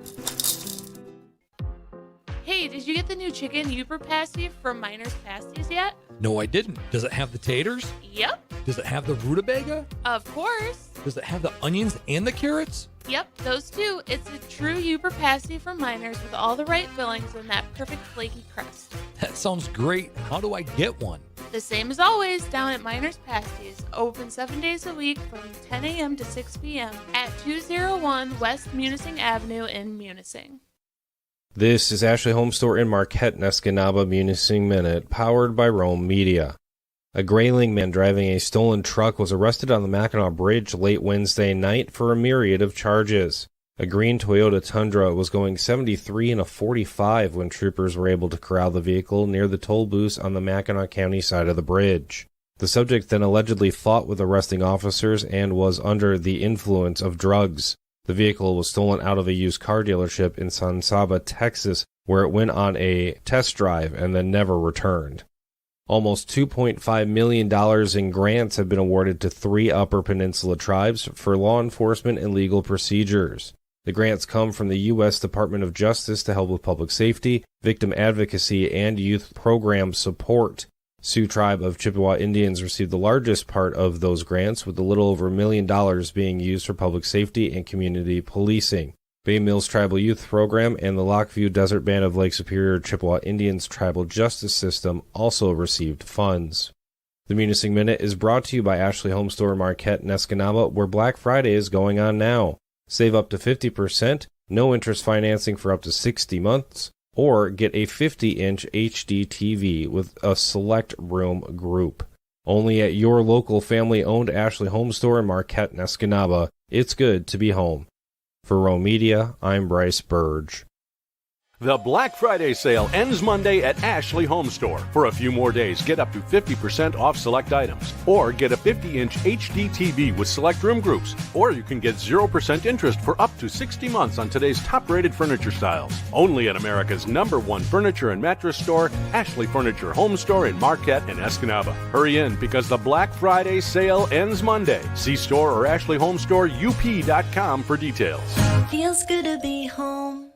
Hey, did you get the new chicken Uber pasty from Miner's Pasties yet? No, I didn't. Does it have the taters? Yep, Does it have the rutabaga? of course. Does it have the onions and the carrots? Yep, those two. It's a true Uber pasty from Miner's with all the right fillings and that perfect flaky crust. That sounds great. How do I get one? The same as always down at Miner's Pasties, open 7 days a week from 10 a.m. to 6 p.m. at 201 West Munising Avenue in Munising. This is Ashley Home Store in Marquette, Nescanaba, Munising Minute, powered by Rome Media. A Grayling man driving a stolen truck was arrested on the Mackinac Bridge late Wednesday night for a myriad of charges. A green Toyota Tundra was going 73 in a 45 when troopers were able to corral the vehicle near the toll booths on the Mackinac County side of the bridge. The subject then allegedly fought with arresting officers and was under the influence of drugs. The vehicle was stolen out of a used car dealership in San Saba, Texas, where it went on a test drive and then never returned. Almost $2.5 million in grants have been awarded to 3 Upper Peninsula tribes for law enforcement and legal procedures. The grants come from the U.S. Department of Justice to help with public safety, victim advocacy, and youth program support. Sioux Tribe of Chippewa Indians received the largest part of those grants, with a little over $1 million being used for public safety and community policing. Bay Mills Tribal Youth Program and the Lockview Desert Band of Lake Superior Chippewa Indians Tribal Justice System also received funds. The Munising Minute is brought to you by Ashley Home Store Marquette, Nescanaba, where Black Friday is going on now. Save up to 50%, no interest financing for up to 60 months, or get a 50-inch HD TV with a select room group. Only at your local family-owned Ashley Home Store in Marquette, Nescanaba. It's good to be home. For Rome Media, I'm Bryce Burge. The Black Friday sale ends Monday at Ashley Home Store. For a few more days, get up to 50% off select items. Or get a 50-inch HD TV with select room groups. Or you can get 0% interest for up to 60 months on today's top-rated furniture styles. Only at America's #1 furniture and mattress store, Ashley Furniture Home Store in Marquette and Escanaba. Hurry in because the Black Friday sale ends Monday. See store or ashleyhomestoreUP.com for details. Feels good to be home.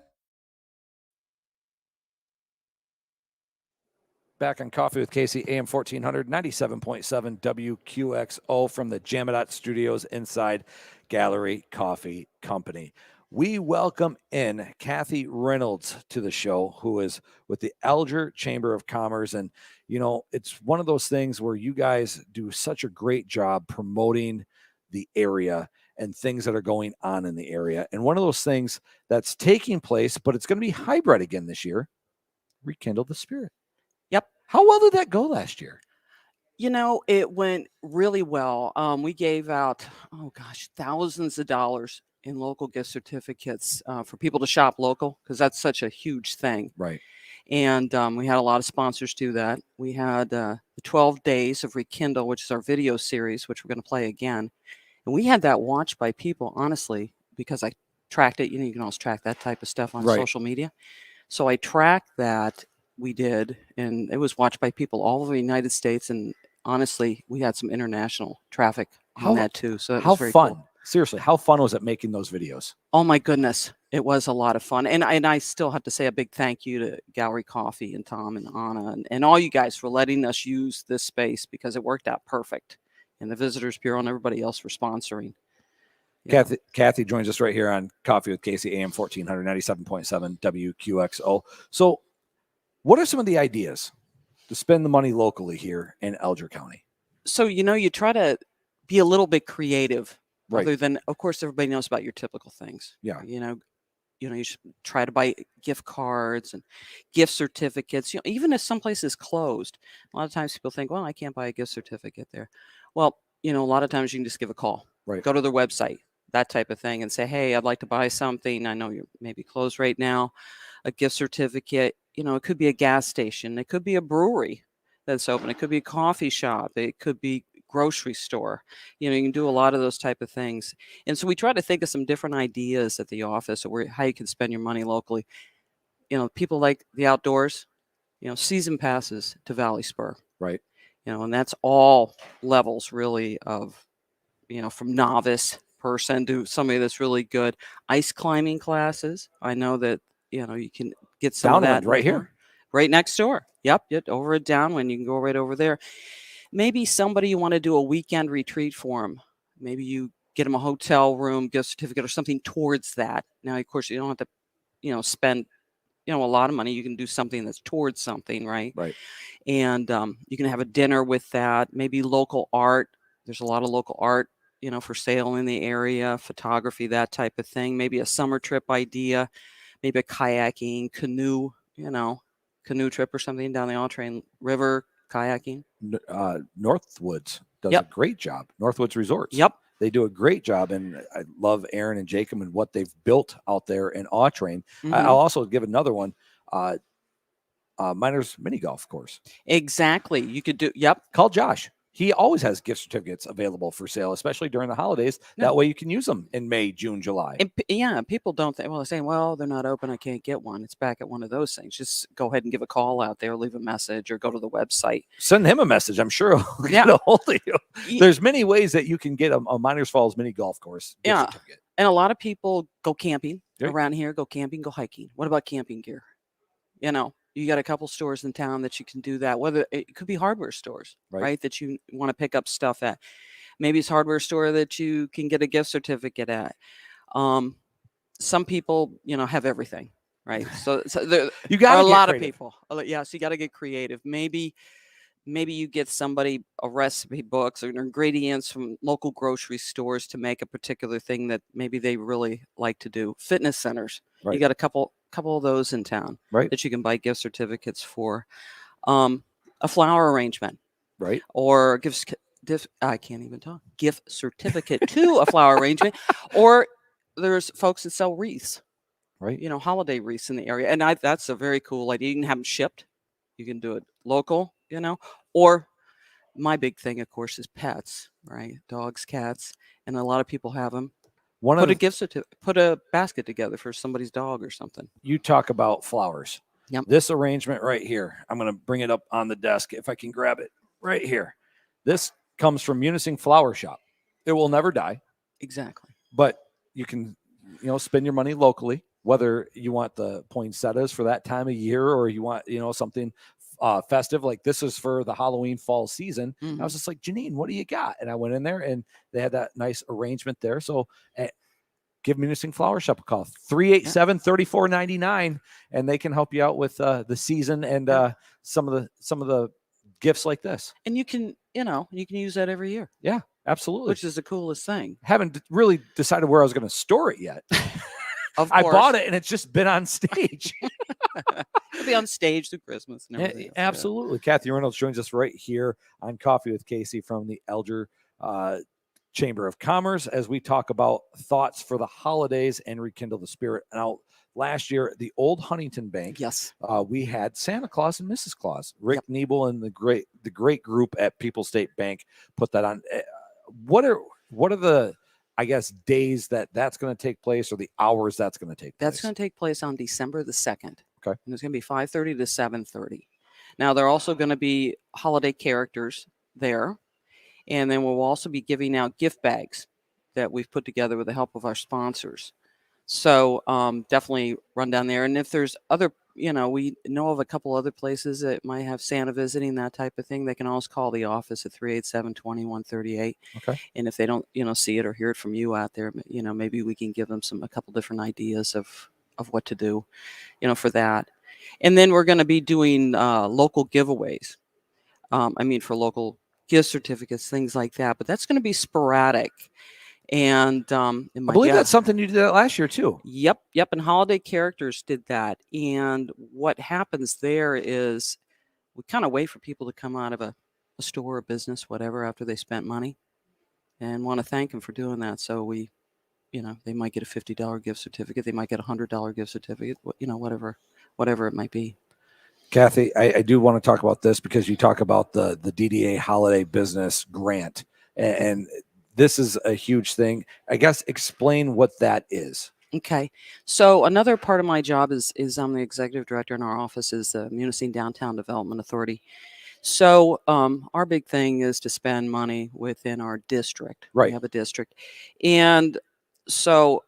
Back on Coffee with Casey, AM 1400, 97.7 WQXO from the Jamadot Studios inside Gallery Coffee Company. We welcome in Kathy Reynolds to the show, who is with the Alger Chamber of Commerce. And, you know, it's one of those things where you guys do such a great job promoting the area and things that are going on in the area. And one of those things that's taking place, but it's going to be hybrid again this year, Rekindle the Spirit. Yep. How well did that go last year? You know, it went really well. We gave out, thousands of dollars in local gift certificates for people to shop local, because that's such a huge thing. Right. And we had a lot of sponsors do that. We had the 12 Days of Rekindle, which is our video series, which we're going to play again. And we had that watched by people, honestly, because I tracked it. You know, you can always track that type of stuff on social media. So I tracked that. We did, and it was watched by people all over the United States, and honestly, we had some international traffic on that too. So that how was very fun. cool. Seriously, how fun was it making those videos? Oh my goodness, it was a lot of fun. And I still have to say a big thank you to Gallery Coffee and Tom and Anna and all you guys for letting us use this space, because it worked out perfect. And the Visitors Bureau and everybody else for sponsoring. Kathy joins us right here on Coffee with Casey, AM 1400, 97.7 WQXO. So what are some of the ideas to spend the money locally here in Alger County? So, you try to be a little bit creative, Right. other than, of course, everybody knows about your typical things. Yeah. You should try to buy gift cards and gift certificates. Even if some place is closed, a lot of times people think, well, I can't buy a gift certificate there. Well, a lot of times you can just give a call, Right. Go to their website, that type of thing, and say, hey, I'd like to buy something. I know you're maybe closed right now. A gift certificate, it could be a gas station. It could be a brewery that's open. It could be a coffee shop. It could be grocery store. You can do a lot of those type of things. And so we try to think of some different ideas at the office of how you can spend your money locally. People like the outdoors, season passes to Valley Spur. Right. And that's all levels really of, from novice person to somebody that's really good. Ice climbing classes. I know that, you can get some Downwind of that right here. Right next door. Yep. Over at Downwind. You can go right over there. Maybe somebody you want to do a weekend retreat for them. Maybe you get them a hotel room, gift certificate, or something towards that. Now, of course, you don't have to, spend, a lot of money. You can do something that's towards something, right? Right. And you can have a dinner with that. Maybe local art. There's a lot of local art, for sale in the area, photography, that type of thing. Maybe a summer trip idea, maybe a kayaking, canoe trip or something down the All-Train River, kayaking. Northwoods does Yep. a great job. Northwoods Resorts. Yep. They do a great job, and I love Aaron and Jacob and what they've built out there in All-Train. Mhm. I'll also give another one, Miners Mini Golf Course. Exactly. You could do, yep. Call Josh. He always has gift certificates available for sale, especially during the holidays. No. That way you can use them in May, June, July. And people don't think, they're saying, well, they're not open, I can't get one. It's back at one of those things. Just go ahead and give a call out there, leave a message, or go to the website. Send him a message. I'm sure he'll get a hold of you. There's many ways that you can get a Miners Falls Mini Golf Course gift certificate. And a lot of people go camping Right. around here, go camping, go hiking. What about camping gear? You got a couple stores in town that you can do that. Whether it could be hardware stores, right? That you want to pick up stuff at. Maybe it's hardware store that you can get a gift certificate at. Some people, have everything, right? So there You got are a lot creative. of people. Yeah, so you got to get creative. Maybe you get somebody a recipe books or ingredients from local grocery stores to make a particular thing that maybe they really like to do. Fitness centers. Right. You got a couple of those in town, Right. that you can buy gift certificates for. A flower arrangement, Right. or I can't even talk. Gift certificate to a flower arrangement, or there's folks that sell wreaths, Right. holiday wreaths in the area, and that's a very cool idea. You can have them shipped. You can do it local, or my big thing, of course, is pets, right? Dogs, cats, and a lot of people have them. Put a basket together for somebody's dog or something. You talk about flowers. Yep. This arrangement right here, I'm going to bring it up on the desk if I can grab it right here. This comes from Munising Flower Shop. It will never die. Exactly. But you can, spend your money locally, whether you want the poinsettias for that time of year or you want, something festive. Like this is for the Halloween fall season. Mhm. I was just like, Janine, what do you got? And I went in there and they had that nice arrangement there. So give Munising Flower Shop a call, 387-3499, and they can help you out with the season and some of the gifts like this. And you can use that every year. Yeah, absolutely. Which is the coolest thing. Haven't really decided where I was going to store it yet. Of I course. bought it and it's just been on stage. It'll be on stage through Christmas and everything. Absolutely. Kathy Reynolds joins us right here on Coffee with Casey from the Alger Chamber of Commerce as we talk about thoughts for the holidays and rekindle the spirit. Now, last year, the old Huntington Bank, yes, we had Santa Claus and Mrs. Claus. Rick Niebel and the great group at People's State Bank put that on. What are the days that's going to take place, or the hours that's going to take place? That's going to take place on December the 2nd. Okay. And it's going to be 5:30 to 7:30. Now, there are also going to be holiday characters there. And then we'll also be giving out gift bags that we've put together with the help of our sponsors. So definitely run down there. And if there's other, we know of a couple other places that might have Santa visiting, that type of thing, they can always call the office at 387-2138. Okay. And if they don't, see it or hear it from you out there, maybe we can give them a couple different ideas of what to do, for that. And then we're going to be doing local giveaways. For local gift certificates, things like that. But that's going to be sporadic. And I believe that's something you did that last year too. Yep. And Holiday Characters did that. And what happens there is we kind of wait for people to come out of a store or business, whatever, after they spent money, and want to thank them for doing that. So we, they might get a $50 gift certificate, they might get a $100 gift certificate, whatever it might be. Kathy, I do want to talk about this because you talk about the DDA Holiday Business Grant, and this is a huge thing. I guess explain what that is. Okay. So another part of my job is I'm the executive director in our office is the Munising Downtown Development Authority. So our big thing is to spend money within our district. Right. We have a district. And so,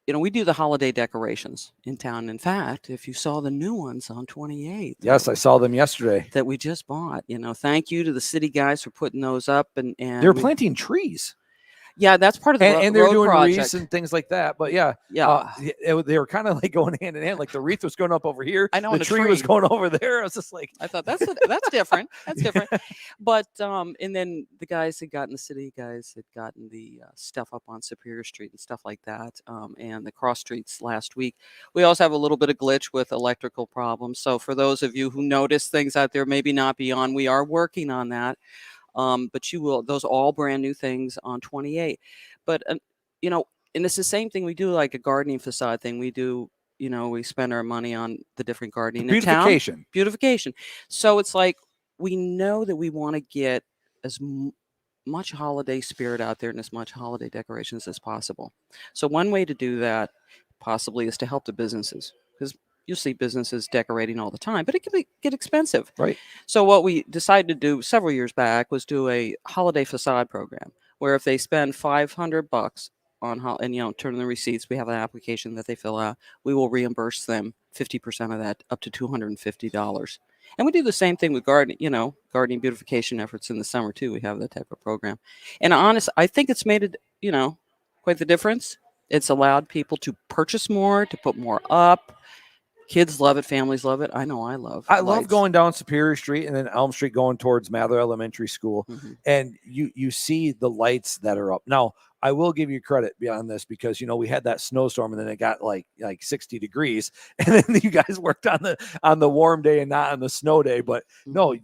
we do the holiday decorations in town. In fact, if you saw the new ones on 28th. Yes, I saw them yesterday. That we just bought. Thank you to the city guys for putting those up. And they're planting trees. Yeah, that's part of the and they're road doing project. Wreaths and things like that. But yeah, they were kind of like going hand in hand. Like the wreath was going up over here. I know, the tree was going over there. I was just like, I thought that's different. That's different. But and then the city guys had gotten the stuff up on Superior Street and stuff like that, and the cross streets last week. We also have a little bit of glitch with electrical problems. So for those of you who notice things out there maybe not be on, we are working on that. But you will, those are all brand new things on 28. But, and it's the same thing we do, like a gardening facade thing. We do, we spend our money on the different gardening. Beautification. So it's like, we know that we want to get as much holiday spirit out there and as much holiday decorations as possible. So one way to do that possibly is to help the businesses, because you see businesses decorating all the time, but it can get expensive. Right. So what we decided to do several years back was do a holiday facade program where if they spend $500 on and turn in the receipts, we have an application that they fill out. We will reimburse them 50% of that, up to $250. And we do the same thing with gardening beautification efforts in the summer too. We have that type of program. And I think it's made it, quite the difference. It's allowed people to purchase more, to put more up. Kids love it. Families love it. I know I love going down Superior Street and then Elm Street going towards Mather Elementary School. Mm-hmm. And you see the lights that are up. Now, I will give you credit beyond this because, we had that snowstorm and then it got like 60 degrees. And then you guys worked on the warm day and not on the snow day. But no,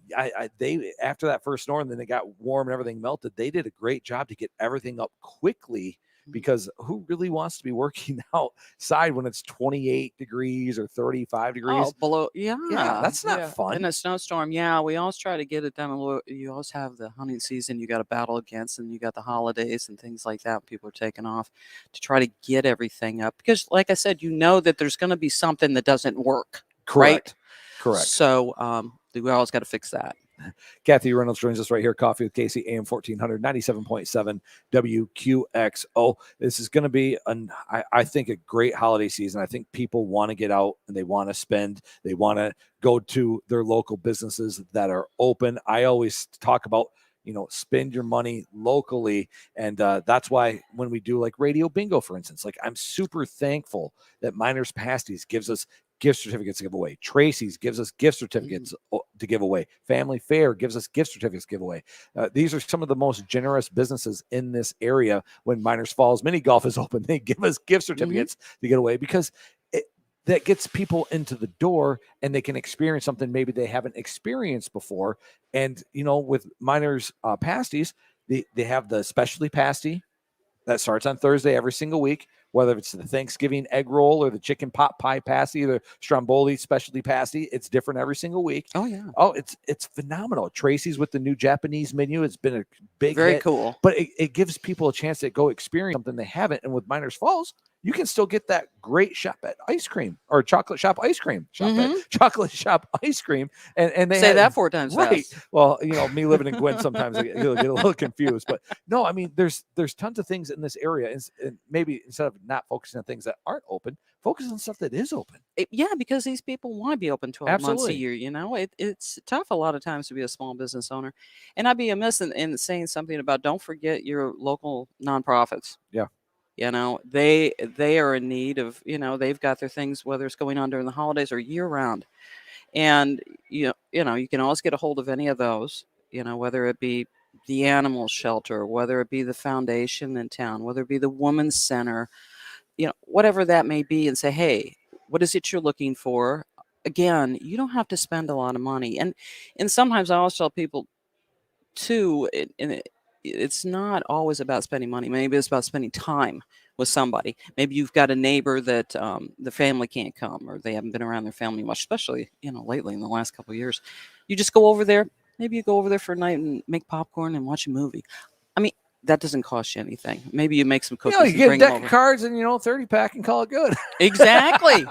they after that first storm, then it got warm and everything melted. They did a great job to get everything up quickly. Because who really wants to be working outside when it's 28 degrees or 35 degrees? Oh, below, yeah, that's not fun. In a snowstorm, we always try to get it done a little. You always have the hunting season you got to battle against, and you got the holidays and things like that. People are taking off to try to get everything up because, like I said, that there's going to be something that doesn't work. Correct. Right? Correct. So we always got to fix that. Kathy Reynolds joins us right here. Coffee with Casey, AM 1400, 97.7 WQXO. This is going to be, I think, a great holiday season. I think people want to get out and they want to spend. They want to go to their local businesses that are open. I always talk about, spend your money locally. And that's why when we do like Radio Bingo, for instance, like I'm super thankful that Miners Pasties gives us gift certificates to give away. Tracy's gives us gift certificates to give away. Family Fair gives us gift certificates to give away. These are some of the most generous businesses in this area. When Miners Falls Mini Golf is open, they give us gift certificates to get away because that gets people into the door and they can experience something maybe they haven't experienced before. And, with Miners Pasties, they have the specialty pasty that starts on Thursday every single week, whether it's the Thanksgiving egg roll or the chicken pot pie pasty, the Stromboli specialty pasty. It's different every single week. Oh, yeah. Oh, it's phenomenal. Tracy's with the new Japanese menu. It's been a big Very hit, cool. But it gives people a chance to go experience something they haven't. And with Miners Falls, you can still get that great shop at ice cream or chocolate shop ice cream. Chocolate shop ice cream. And they Say had, that 4 times right. fast. Well, me living in Gwyn, sometimes I get a little confused. But no, I mean, there's tons of things in this area. And maybe instead of not focusing on things that aren't open, focus on stuff that is open. Yeah, because these people want to be open 12 months a Absolutely. year. It's tough a lot of times to be a small business owner. And I'd be amiss in saying something about don't forget your local nonprofits. Yeah. They are in need of, they've got their things, whether it's going on during the holidays or year round. And, you can always get a hold of any of those, whether it be the animal shelter, whether it be the foundation in town, whether it be the women's center, whatever that may be, and say, hey, what is it you're looking for? Again, you don't have to spend a lot of money. And sometimes I always tell people too, it's not always about spending money. Maybe it's about spending time with somebody. Maybe you've got a neighbor that the family can't come, or they haven't been around their family much, especially, lately in the last couple of years. You just go over there. Maybe you go over there for a night and make popcorn and watch a movie. I mean, that doesn't cost you anything. Maybe you make some cookies. You and get a bring them deck over. of cards and 30-pack and call it good. Exactly.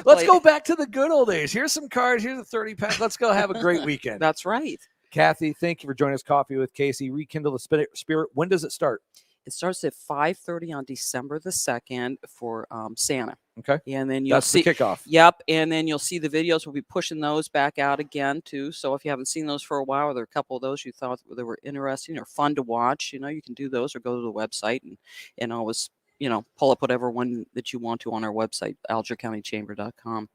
Let's go back to the good old days. Here's some cards. Here's a 30-pack. Let's go have a great weekend. That's right. Kathy, thank you for joining us. Coffee with Casey. Rekindle the spirit. When does it start? It starts at 5:30 on December the 2nd for Santa. Okay. And then you'll That's see the kickoff. Yep. And then you'll see the videos. We'll be pushing those back out again too. So if you haven't seen those for a while, or there are a couple of those you thought they were interesting or fun to watch, you can do those, or go to the website and always, pull up whatever one that you want to on our website, algercountychamber.com.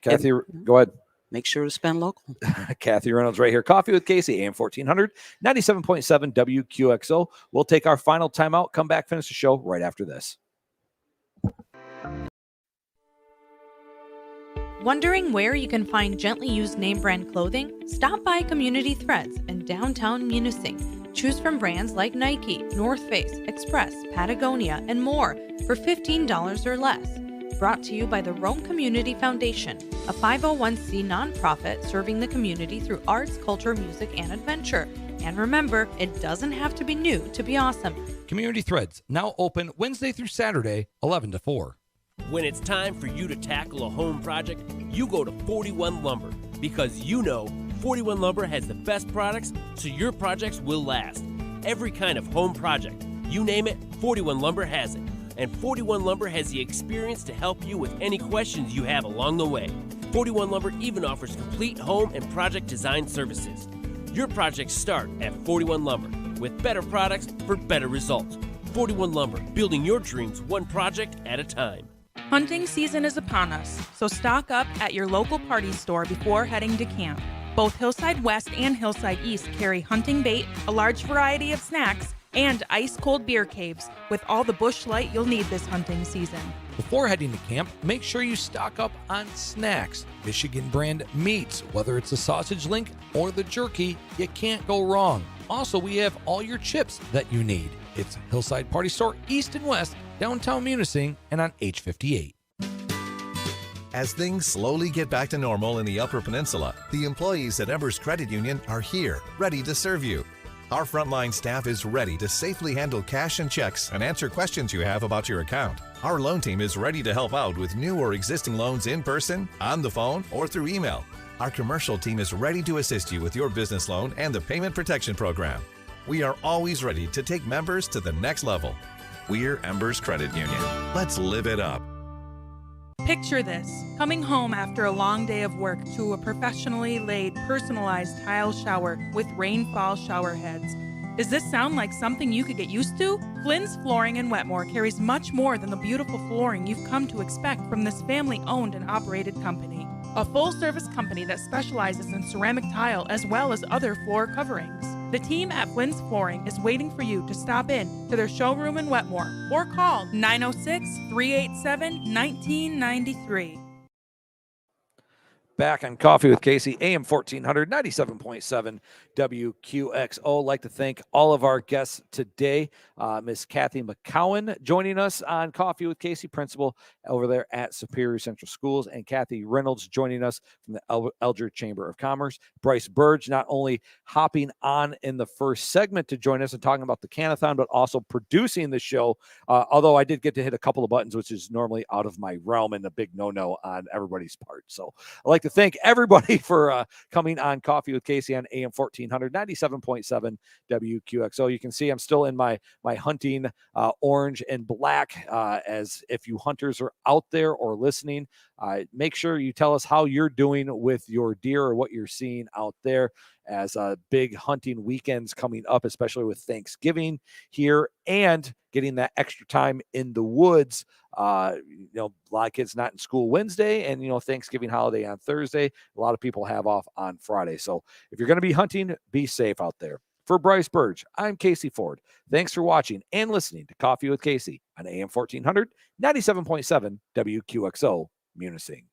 Kathy, go ahead. Make sure to spend local. Kathy Reynolds right here. Coffee with Casey, AM 1400, 97.7 WQXO. We'll take our final timeout, come back, finish the show right after this. Wondering where you can find gently used name brand clothing? Stop by Community Threads in downtown Munising. Choose from brands like Nike, North Face, Express, Patagonia, and more for $15 or less. Brought to you by the Rome Community Foundation, a 501c nonprofit serving the community through arts, culture, music, and adventure. And remember, it doesn't have to be new to be awesome. Community Threads, now open Wednesday through Saturday, 11 to 4. When it's time for you to tackle a home project, you go to 41 Lumber, because 41 Lumber has the best products, so your projects will last. Every kind of home project, you name it, 41 Lumber has it. And 41 Lumber has the experience to help you with any questions you have along the way. 41 Lumber even offers complete home and project design services. Your projects start at 41 Lumber, with better products for better results. 41 Lumber, building your dreams one project at a time. Hunting season is upon us, so stock up at your local party store before heading to camp. Both Hillside West and Hillside East carry hunting bait, a large variety of snacks, and ice-cold beer caves with all the bush light you'll need this hunting season. Before heading to camp, make sure you stock up on snacks. Michigan brand meats, whether it's the sausage link or the jerky, you can't go wrong. Also, we have all your chips that you need. It's Hillside Party Store East and West, downtown Munising, and on H58. As things slowly get back to normal in the Upper Peninsula, the employees at Embers Credit Union are here, ready to serve you. Our frontline staff is ready to safely handle cash and checks and answer questions you have about your account. Our loan team is ready to help out with new or existing loans in person, on the phone, or through email. Our commercial team is ready to assist you with your business loan and the payment protection program. We are always ready to take members to the next level. We're Embers Credit Union. Let's live it up. Picture this, coming home after a long day of work to a professionally laid, personalized tile shower with rainfall shower heads. Does this sound like something you could get used to? Flynn's Flooring in Wetmore carries much more than the beautiful flooring you've come to expect from this family-owned and operated company. A full-service company that specializes in ceramic tile as well as other floor coverings. The team at Flynn's Flooring is waiting for you to stop in to their showroom in Wetmore or call 906-387-1993. back on Coffee with Casey, AM 1400, 97.7 WQXO. Like to thank all of our guests today. Miss Kathy McGowan joining us on Coffee with Casey, principal over there at Superior Central Schools, and Kathy Reynolds joining us from the Alger Chamber of Commerce. Bryce Burge not only hopping on in the first segment to join us and talking about the Canathon, but also producing the show. Although I did get to hit a couple of buttons, which is normally out of my realm and a big no-no on everybody's part. So I'd like to thank everybody for coming on Coffee with Casey on AM 1400, 97.7 WQXO. You can see I'm still in my hunting orange and black. As if you hunters are out there or listening, make sure you tell us how you're doing with your deer or what you're seeing out there, as big hunting weekends coming up, especially with Thanksgiving here and getting that extra time in the woods. A lot of kids not in school Wednesday, and Thanksgiving holiday on Thursday. A lot of people have off on Friday. So if you're going to be hunting, be safe out there. For Bryce Burge, I'm Casey Ford. Thanks for watching and listening to Coffee with Casey on AM 1400, 97.7 WQXO, Munising.